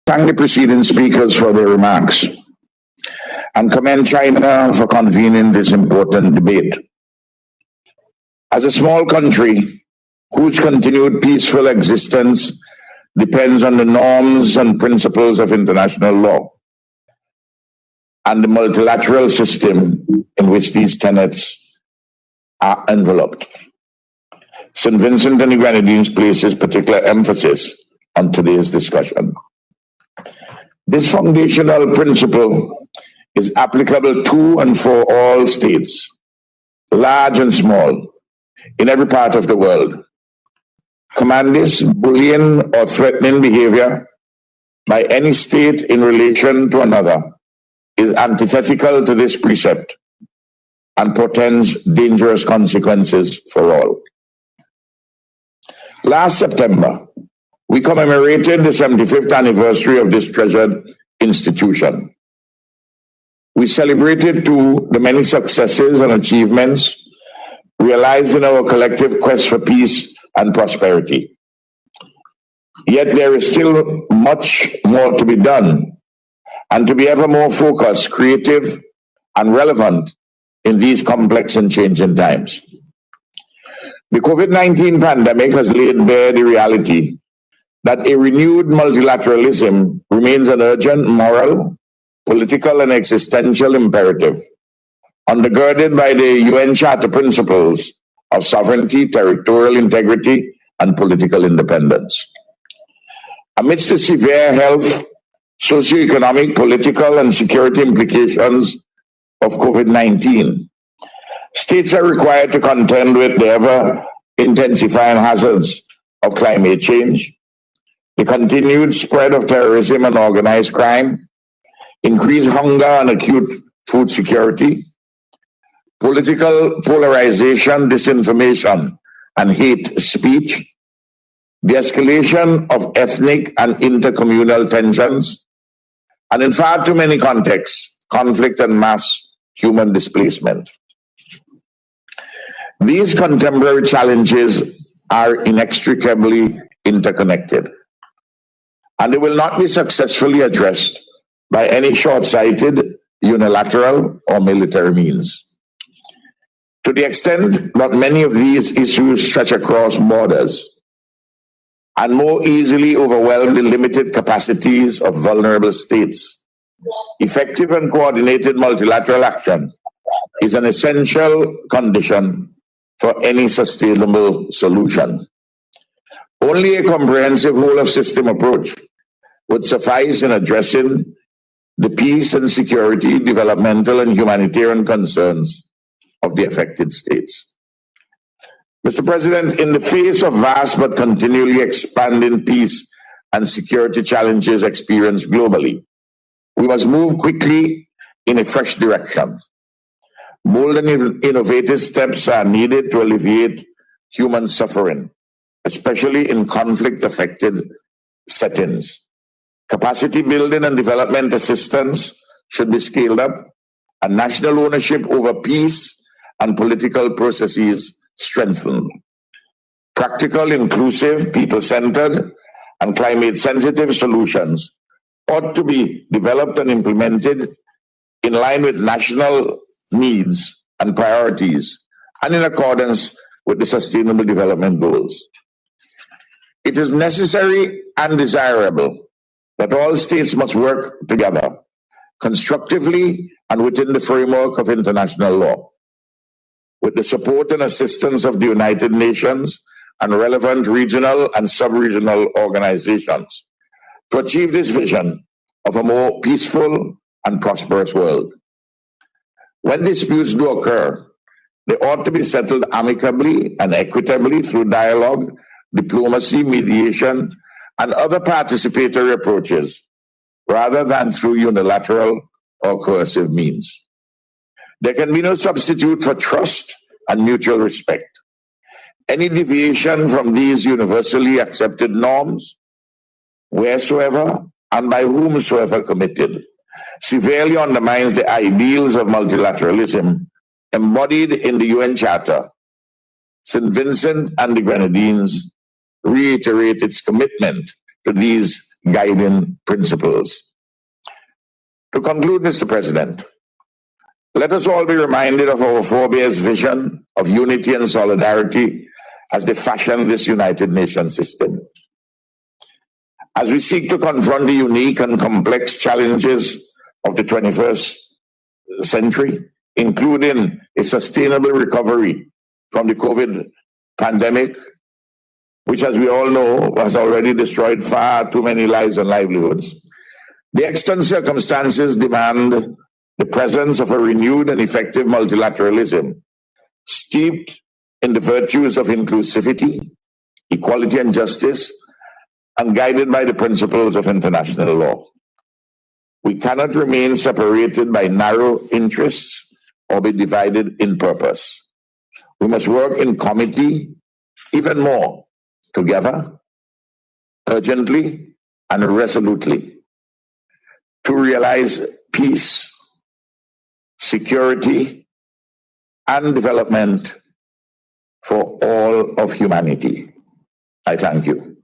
Thank the preceding speakers for their remarks and commend China for convening this important debate. As a small country whose continued peaceful existence depends on the norms and principles of international law and the multilateral system in which these tenets are enveloped, St. Vincent and the Grenadines places particular emphasis on today's discussion. This foundational principle is applicable to and for all states, large and small, in every part of the world. Commandis, bullying, or threatening behavior by any state in relation to another is antithetical to this precept and portends dangerous consequences for all. Last September, we commemorated the 75th anniversary of this treasured institution. We celebrated too the many successes and achievements realized in our collective quest for peace and prosperity. Yet there is still much more to be done and to be ever more focused, creative, and relevant in these complex and changing times. The COVID-19 pandemic has laid bare the reality that a renewed multilateralism remains an urgent moral, political, and existential imperative, undergirded by the UN Charter principles of sovereignty, territorial integrity, and political independence. Amidst the severe health, socioeconomic, political, and security implications of COVID-19, states are required to contend with the ever-intensifying hazards of climate change, the continued spread of terrorism and organized crime, increased hunger and acute food security, political polarization, disinformation, and hate speech, the escalation of ethnic and intercommunal tensions, and in far too many contexts, conflict and mass human displacement. These contemporary challenges are inextricably interconnected, and they will not be successfully addressed by any short-sighted, unilateral, or military means. To the extent that many of these issues stretch across borders and more easily overwhelm the limited capacities of vulnerable states, effective and coordinated multilateral action is an essential condition for any sustainable solution. Only a comprehensive whole-of-system approach would suffice in addressing the peace and security, developmental and humanitarian concerns of the affected states. Mr. President, in the face of vast but continually expanding peace and security challenges experienced globally, we must move quickly in a fresh direction. Bold and innovative steps are needed to alleviate human suffering, especially in conflict-affected settings. Capacity building and development assistance should be scaled up, and national ownership over peace and political processes strengthened. Practical, inclusive, people-centered, and climate-sensitive solutions ought to be developed and implemented in line with national needs and priorities and in accordance with the Sustainable Development Goals. It is necessary and desirable that all states must work together constructively and within the framework of international law, with the support and assistance of the United Nations and relevant regional and sub-regional organizations to achieve this vision of a more peaceful and prosperous world. When disputes do occur, they ought to be settled amicably and equitably through dialogue, diplomacy, mediation, and other participatory approaches, rather than through unilateral or coercive means. There can be no substitute for trust and mutual respect. Any deviation from these universally accepted norms, wheresoever and by whomsoever committed, severely undermines the ideals of multilateralism embodied in the UN Charter. St. Vincent and the Grenadines reiterate its commitment to these guiding principles. To conclude, Mr. President, let us all be reminded of our forebears' vision of unity and solidarity as they fashioned this United Nations system. As we seek to confront the unique and complex challenges of the 21st century, including a sustainable recovery from the COVID pandemic, which, as we all know, has already destroyed far too many lives and livelihoods, the extant circumstances demand the presence of a renewed and effective multilateralism, steeped in the virtues of inclusivity, equality, and justice, and guided by the principles of international law. We cannot remain separated by narrow interests or be divided in purpose. We must work in committee even more together, urgently and resolutely, to realize peace, security, and development for all of humanity. I thank you.